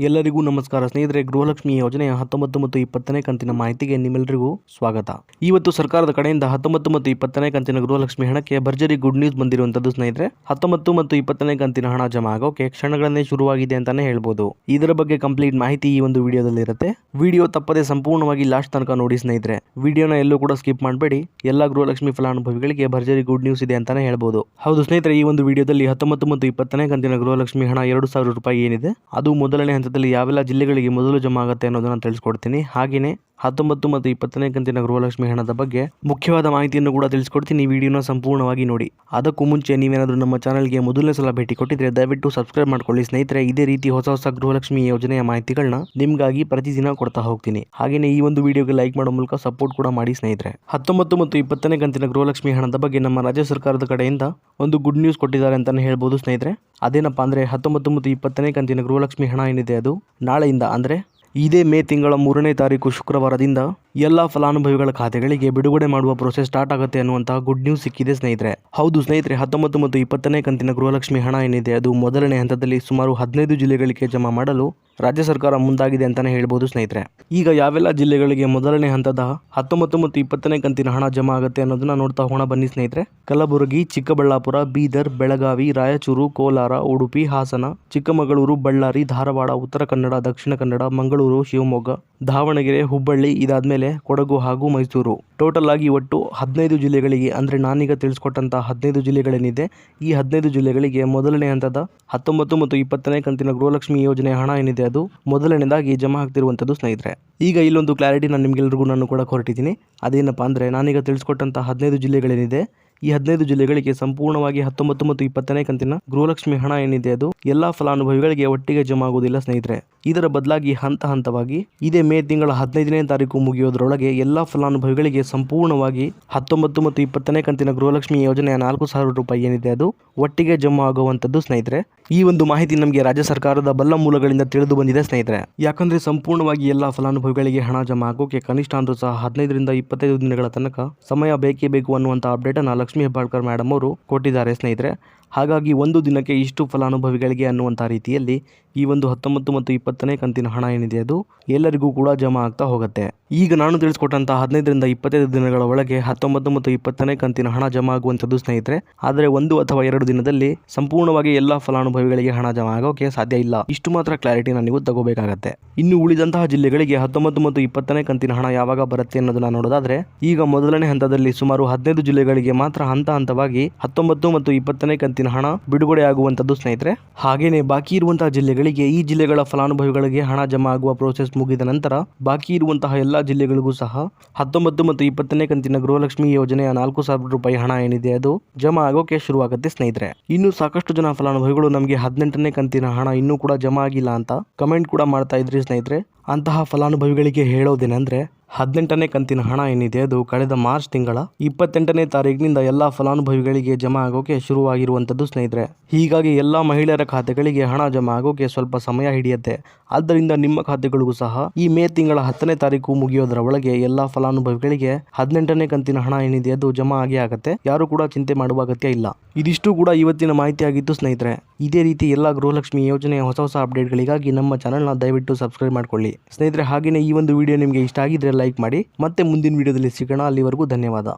ಎಲ್ಲರಿಗೂ ನಮಸ್ಕಾರ ಸ್ನೇಹಿತರೆ. ಗೃಹಲಕ್ಷ್ಮಿ ಯೋಜನೆಯ 19 ಮತ್ತು 20ನೇ ಕಂತಿನ ಮಾಹಿತಿಗೆ ನಿಮ್ಮೆಲ್ಲರಿಗೂ ಸ್ವಾಗತ. ಇವತ್ತು ಸರ್ಕಾರದ ಕಡೆಯಿಂದ 19 ಮತ್ತು 20ನೇ ಕಂತಿನ ಗೃಹಲಕ್ಷ್ಮಿ ಹಣಕ್ಕೆ ಭರ್ಜರಿ ಗುಡ್ ನ್ಯೂಸ್ ಬಂದಿರುವಂತದ್ದು ಸ್ನೇಹಿತರೆ. 19 ಮತ್ತು 20ನೇ ಕಂತಿನ ಹಣ ಜಮಾ ಆಗೋಕೆ ಕ್ಷಣಗಳನ್ನೇ ಶುರುವಾಗಿದೆ ಅಂತಾನೆ ಹೇಳ್ಬೋದು. ಇದರ ಬಗ್ಗೆ ಕಂಪ್ಲೀಟ್ ಮಾಹಿತಿ ಈ ಒಂದು ವಿಡಿಯೋದಲ್ಲಿ ಇರುತ್ತೆ. ವಿಡಿಯೋ ತಪ್ಪದೆ ಸಂಪೂರ್ಣವಾಗಿ ಲಾಸ್ಟ್ ತನಕ ನೋಡಿ ಸ್ನೇಹಿತರೆ. ವಿಡಿಯೋನ ಎಲ್ಲೂ ಕೂಡ ಸ್ಕಿಪ್ ಮಾಡಬೇಡಿ. ಎಲ್ಲ ಗೃಹಲಕ್ಷ್ಮಿ ಫಲಾನುಭವಿಗಳಿಗೆ ಭರ್ಜರಿ ಗುಡ್ ನ್ಯೂಸ್ ಇದೆ ಅಂತಾನೆ ಹೇಳ್ಬೋದು. ಹೌದು ಸ್ನೇಹಿತರೆ, ಈ ಒಂದು ವಿಡಿಯೋದಲ್ಲಿ 19 ಮತ್ತು 20ನೇ ಕಂತಿನ ಗೃಹಲಕ್ಷ್ಮಿ ಹಣ 2,000 ರೂಪಾಯಿ ಏನಿದೆ ಅದು ಮೊದಲನೇ ಹಂತದಲ್ಲಿ ಯಾವೆಲ್ಲ ಜಿಲ್ಲೆಗಳಿಗೆ ಮೊದಲು ಜಮಾ ಆಗುತ್ತೆ ಅನ್ನೋದನ್ನ ತಿಳಿಸ್ಕೊಡ್ತೀನಿ. ಹಾಗೇನೆ 19 ಮತ್ತು 20ನೇ ಕಂತಿನ ಗೃಹಲಕ್ಷ್ಮಿ ಹಣದ ಬಗ್ಗೆ ಮುಖ್ಯವಾದ ಮಾಹಿತಿಯನ್ನು ಕೂಡ ತಿಳಿಸ್ಕೊಡ್ತೀನಿ. ವಿಡಿಯೋನ ಸಂಪೂರ್ಣವಾಗಿ ನೋಡಿ. ಅದಕ್ಕೂ ಮುಂಚೆ ನೀವೇನಾದರೂ ನಮ್ಮ ಚಾನಲ್ಗೆ ಮೊದಲನೇ ಸಲ ಭೇಟಿ ಕೊಟ್ಟಿದ್ರೆ ದಯವಿಟ್ಟು ಸಬ್ಸ್ಕ್ರೈಬ್ ಮಾಡ್ಕೊಳ್ಳಿ ಸ್ನೇಹಿತರೆ. ಇದೇ ರೀತಿ ಹೊಸ ಗೃಹಲಕ್ಷ್ಮಿ ಯೋಜನೆಯ ಮಾಹಿತಿಗಳನ್ನ ನಿಮ್ಗಾಗಿ ಪ್ರತಿದಿನ ಕೊಡ್ತಾ ಹೋಗ್ತೀನಿ. ಹಾಗೇನೆ ಈ ಒಂದು ವಿಡಿಯೋಗೆ ಲೈಕ್ ಮಾಡೋ ಮೂಲಕ ಸಪೋರ್ಟ್ ಕೂಡ ಮಾಡಿ ಸ್ನೇಹಿತರೆ. 19 ಮತ್ತು 20ನೇ ಕಂತಿನ ಗೃಹಲಕ್ಷ್ಮಿ ಹಣದ ಬಗ್ಗೆ ನಮ್ಮ ರಾಜ್ಯ ಸರ್ಕಾರದ ಕಡೆಯಿಂದ ಒಂದು ಗುಡ್ ನ್ಯೂಸ್ ಕೊಟ್ಟಿದ್ದಾರೆ ಅಂತಾನೆ ಹೇಳ್ಬೋದು ಸ್ನೇಹಿತರೆ. ಅದೇನಪ್ಪ ಅಂದ್ರೆ 19 ಮತ್ತು 20ನೇ ಕಂತಿನ ಗೃಹಲಕ್ಷ್ಮಿ ಹಣ ಏನಿದೆ ಅದು ನಾಳೆಯಿಂದ ಅಂದ್ರೆ ಇದೇ ಮೇ ತಿಂಗಳ 3ನೇ ತಾರೀಕು ಶುಕ್ರವಾರದಿಂದ ಎಲ್ಲ ಫಲಾನುಭವಿಗಳ ಖಾತೆಗಳಿಗೆ ಬಿಡುಗಡೆ ಮಾಡುವ ಪ್ರೋಸೆಸ್ ಸ್ಟಾರ್ಟ್ ಆಗುತ್ತೆ ಅನ್ನುವಂತಹ ಗುಡ್ ನ್ಯೂಸ್ ಸಿಕ್ಕಿದೆ ಸ್ನೇಹಿತರೆ. ಹೌದು ಸ್ನೇಹಿತರೆ, 19 ಮತ್ತು 20ನೇ ಕಂತಿನ ಗೃಹಲಕ್ಷ್ಮಿ ಹಣ ಏನಿದೆ ಅದು ಮೊದಲನೇ ಹಂತದಲ್ಲಿ ಸುಮಾರು 15 ಜಿಲ್ಲೆಗಳಿಗೆ ಜಮಾ ಮಾಡಲು ರಾಜ್ಯ ಸರ್ಕಾರ ಮುಂದಾಗಿದೆ ಅಂತಾನೆ ಹೇಳ್ಬೋದು ಸ್ನೇಹಿತರೆ. ಈಗ ಯಾವೆಲ್ಲ ಜಿಲ್ಲೆಗಳಿಗೆ ಮೊದಲನೇ ಹಂತದ 19 ಮತ್ತು 20ನೇ ಕಂತಿನ ಹಣ ಜಮಾ ಆಗುತ್ತೆ ಅನ್ನೋದನ್ನ ನೋಡ್ತಾ ಹೋಗೋಣ ಬನ್ನಿ ಸ್ನೇಹಿತರೆ. ಕಲಬುರಗಿ, ಚಿಕ್ಕಬಳ್ಳಾಪುರ, ಬೀದರ್, ಬೆಳಗಾವಿ, ರಾಯಚೂರು, ಕೋಲಾರ, ಉಡುಪಿ, ಹಾಸನ, ಚಿಕ್ಕಮಗಳೂರು, ಬಳ್ಳಾರಿ, ಧಾರವಾಡ, ಉತ್ತರ ಕನ್ನಡ, ದಕ್ಷಿಣ ಕನ್ನಡ, ಮಂಗಳೂರು, ಶಿವಮೊಗ್ಗ, ದಾವಣಗೆರೆ, ಹುಬ್ಬಳ್ಳಿ, ಇದಾದ್ಮೇಲೆ ಕೊಡಗು ಹಾಗೂ ಮೈಸೂರು. ಟೋಟಲ್ ಆಗಿ ಒಟ್ಟು 15 ಜಿಲ್ಲೆಗಳಿಗೆ ಅಂದ್ರೆ ನಾನೀಗ ತಿಳಿಸ್ಕೊಟ್ಟಂತಹ 15 ಜಿಲ್ಲೆಗಳೇನಿದೆ ಈ 15 ಜಿಲ್ಲೆಗಳಿಗೆ ಮೊದಲನೇ ಹಂತದ 19 ಮತ್ತು 20ನೇ ಕಂತಿನ ಗೃಹಲಕ್ಷ್ಮಿ ಯೋಜನೆ ಹಣ ಏನಿದೆ ಅದು ಮೊದಲನೇದಾಗಿ ಜಮಾ ಆಗ್ತಿರುವಂತದ್ದು ಸ್ನೇಹಿತರೆ. ಈಗ ಇಲ್ಲೊಂದು ಕ್ಲಾರಿಟಿ ನಿಮ್ಗೆಲ್ರಿಗೂ ನಾನು ಕೂಡ ಹೊರಟಿದ್ದೀನಿ. ಅದೇನಪ್ಪ ಅಂದ್ರೆ ನಾನೀಗ ತಿಳಿಸ್ಕೊಟ್ಟಂತಹ 15 ಜಿಲ್ಲೆಗಳೇನಿದೆ ಈ 15 ಜಿಲ್ಲೆಗಳಿಗೆ ಸಂಪೂರ್ಣವಾಗಿ 19 ಮತ್ತು 20ನೇ ಕಂತಿನ ಗೃಹಲಕ್ಷ್ಮಿ ಹಣ ಏನಿದೆ ಅದು ಎಲ್ಲಾ ಫಲಾನುಭವಿಗಳಿಗೆ ಒಟ್ಟಿಗೆ ಜಮಾ ಆಗುವುದಿಲ್ಲ ಸ್ನೇಹಿತರೆ. ಇದರ ಬದಲಾಗಿ ಹಂತವಾಗಿ ಇದೇ ಮೇ ತಿಂಗಳ 15ನೇ ತಾರೀಕು ಮುಗಿಯೋದ್ರೊಳಗೆ ಎಲ್ಲಾ ಫಲಾನುಭವಿಗಳಿಗೆ ಸಂಪೂರ್ಣವಾಗಿ 19 ಮತ್ತು 20ನೇ ಕಂತಿನ ಗೃಹಲಕ್ಷ್ಮಿ ಯೋಜನೆಯ 4,000 ರೂಪಾಯಿ ಏನಿದೆ ಅದು ಒಟ್ಟಿಗೆ ಜಮಾ ಆಗುವಂತದ್ದು ಸ್ನೇಹಿತರೆ. ಈ ಒಂದು ಮಾಹಿತಿ ನಮಗೆ ರಾಜ್ಯ ಸರ್ಕಾರದ ಬಲ್ಲ ಮೂಲಗಳಿಂದ ತಿಳಿದು ಬಂದಿದೆ ಸ್ನೇಹಿತರೆ. ಯಾಕಂದ್ರೆ ಸಂಪೂರ್ಣವಾಗಿ ಎಲ್ಲಾ ಫಲಾನುಭವಿಗಳಿಗೆ ಹಣ ಜಮಾ ಆಗೋಕೆ ಕನಿಷ್ಠ ಅಂದ್ರೂ ಸಹ 15ರಿಂದ 25 ದಿನಗಳ ತನಕ ಸಮಯ ಬೇಕೇ ಬೇಕು ಅನ್ನುವಂತ ಅಪ್ಡೇಟ್ ಅನ್ನ ಲಕ್ಷ್ಮೀ ಹೆಬ್ಬಾಳ್ಕರ್ ಮೇಡಮ್ ಅವರು ಕೊಟ್ಟಿದ್ದಾರೆ ಸ್ನೇಹಿತರೆ. ಹಾಗಾಗಿ ಒಂದು ದಿನಕ್ಕೆ ಇಷ್ಟು ಫಲಾನುಭವಿಗಳಿಗೆ ಅನ್ನುವಂಥ ರೀತಿಯಲ್ಲಿ ಈ ಒಂದು 19 ಮತ್ತು 20ನೇ ಕಂತಿನ ಹಣ ಏನಿದೆ ಅದು ಎಲ್ಲರಿಗೂ ಕೂಡ ಜಮಾ ಆಗ್ತಾ ಹೋಗುತ್ತೆ. ಈಗ ನಾನು ತಿಳಿಸ್ಕೊಟ್ಟಂತಹ 15ರಿಂದ 25 ದಿನಗಳ ಒಳಗೆ 19 ಮತ್ತು 20ನೇ ಕಂತಿನ ಹಣ ಜಮಾ ಆಗುವಂಥದ್ದು ಸ್ನೇಹಿತರೆ. ಆದರೆ 1 ಅಥವಾ 2 ದಿನದಲ್ಲಿ ಸಂಪೂರ್ಣವಾಗಿ ಎಲ್ಲ ಫಲಾನುಭವಿಗಳಿಗೆ ಹಣ ಜಮಾ ಆಗೋಕೆ ಸಾಧ್ಯ ಇಲ್ಲ. ಇಷ್ಟು ಮಾತ್ರ ಕ್ಲಾರಿಟಿನ ನೀವು ತಗೋಬೇಕಾಗತ್ತೆ. ಇನ್ನು ಉಳಿದಂತಹ ಜಿಲ್ಲೆಗಳಿಗೆ 19 ಮತ್ತು 20ನೇ ಕಂತಿನ ಹಣ ಯಾವಾಗ ಬರುತ್ತೆ ಅನ್ನೋದನ್ನ ನೋಡೋದಾದ್ರೆ ಈಗ ಮೊದಲನೇ ಹಂತದಲ್ಲಿ ಸುಮಾರು 15 ಜಿಲ್ಲೆಗಳಿಗೆ ಮಾತ್ರ ಹಂತವಾಗಿ 19 ಮತ್ತು 20ನೇ ಕಂತಿನ ಹಣ ಬಿಡುಗಡೆ ಆಗುವಂತದ್ದು ಸ್ನೇಹಿತರೆ. ಹಾಗೇನೆ ಬಾಕಿ ಇರುವಂತಹ ಜಿಲ್ಲೆಗಳಿಗೆ ಈ ಜಿಲ್ಲೆಗಳ ಫಲಾನುಭವಿಗಳಿಗೆ ಹಣ ಜಮಾ ಆಗುವ ಪ್ರೋಸೆಸ್ ಮುಗಿದ ನಂತರ ಬಾಕಿ ಇರುವಂತಹ ಎಲ್ಲಾ ಜಿಲ್ಲೆಗಳಿಗೂ ಸಹ 19 ಮತ್ತು 20ನೇ ಕಂತಿನ ಗೃಹಲಕ್ಷ್ಮಿ ಯೋಜನೆಯ 4,000 ರೂಪಾಯಿ ಹಣ ಏನಿದೆ ಅದು ಜಮಾ ಆಗೋಕೆ ಶುರುವಾಗುತ್ತೆ ಸ್ನೇಹಿತರೆ. ಇನ್ನು ಸಾಕಷ್ಟು ಜನ ಫಲಾನುಭವಿಗಳು ನಮಗೆ 18ನೇ ಕಂತಿನ ಹಣ ಇನ್ನೂ ಕೂಡ ಜಮಾ ಆಗಿಲ್ಲ ಅಂತ ಕಮೆಂಟ್ ಕೂಡ ಮಾಡ್ತಾ ಇದ್ರಿ ಸ್ನೇಹಿತರೆ. ಅಂತಹ ಫಲಾನುಭವಿಗಳಿಗೆ ಹೇಳೋದೇನೆಂದ್ರೆ 18ನೇ ಕಂತಿನ ಹಣ ಏನಿದೆ ಅದು ಕಳೆದ ಮಾರ್ಚ್ ತಿಂಗಳ 28ನೇ ತಾರೀಕಿನಿಂದ ಎಲ್ಲಾ ಫಲಾನುಭವಿಗಳಿಗೆ ಜಮಾ ಆಗೋಕೆ ಶುರುವಾಗಿರುವಂತದ್ದು ಸ್ನೇಹಿತರೆ. ಹೀಗಾಗಿ ಎಲ್ಲಾ ಮಹಿಳೆಯರ ಖಾತೆಗಳಿಗೆ ಹಣ ಜಮಾ ಆಗೋಕೆ ಸ್ವಲ್ಪ ಸಮಯ ಹಿಡಿಯುತ್ತೆ. ಆದ್ದರಿಂದ ನಿಮ್ಮ ಖಾತೆಗಳಿಗೂ ಸಹ ಈ ಮೇ ತಿಂಗಳ 10ನೇ ತಾರೀಕು ಮುಗಿಯೋದರ ಒಳಗೆ ಎಲ್ಲಾ ಫಲಾನುಭವಿಗಳಿಗೆ 18ನೇ ಕಂತಿನ ಹಣ ಏನಿದೆ ಅದು ಜಮಾ ಆಗುತ್ತೆ. ಯಾರು ಕೂಡ ಚಿಂತೆ ಮಾಡುವ ಅಗತ್ಯ ಇಲ್ಲ. ಇದಿಷ್ಟು ಕೂಡ ಇವತ್ತಿನ ಮಾಹಿತಿ ಆಗಿತ್ತು ಸ್ನೇಹಿತರೆ. ಇದೇ ರೀತಿ ಎಲ್ಲಾ ಗೃಹಲಕ್ಷ್ಮಿ ಯೋಜನೆಯ ಹೊಸ ಅಪ್ಡೇಟ್ಗಳಿಗಾಗಿ ನಮ್ಮ ಚಾನೆಲ್ನ ದಯವಿಟ್ಟು ಸಬ್ಸ್ಕ್ರೈಬ್ ಮಾಡ್ಕೊಳ್ಳಿ ಸ್ನೇಹಿತರೆ. ಹಾಗೆಯೇ ಈ ಒಂದು ವಿಡಿಯೋ ನಿಮಗೆ ಇಷ್ಟ ಆಗಿದ್ರೆ ಲೈಕ್ ಮಾಡಿ. ಮತ್ತೆ ಮುಂದಿನ ವಿಡಿಯೋದಲ್ಲಿ ಸಿಗೋಣ. ಅಲ್ಲಿವರೆಗೂ ಧನ್ಯವಾದ.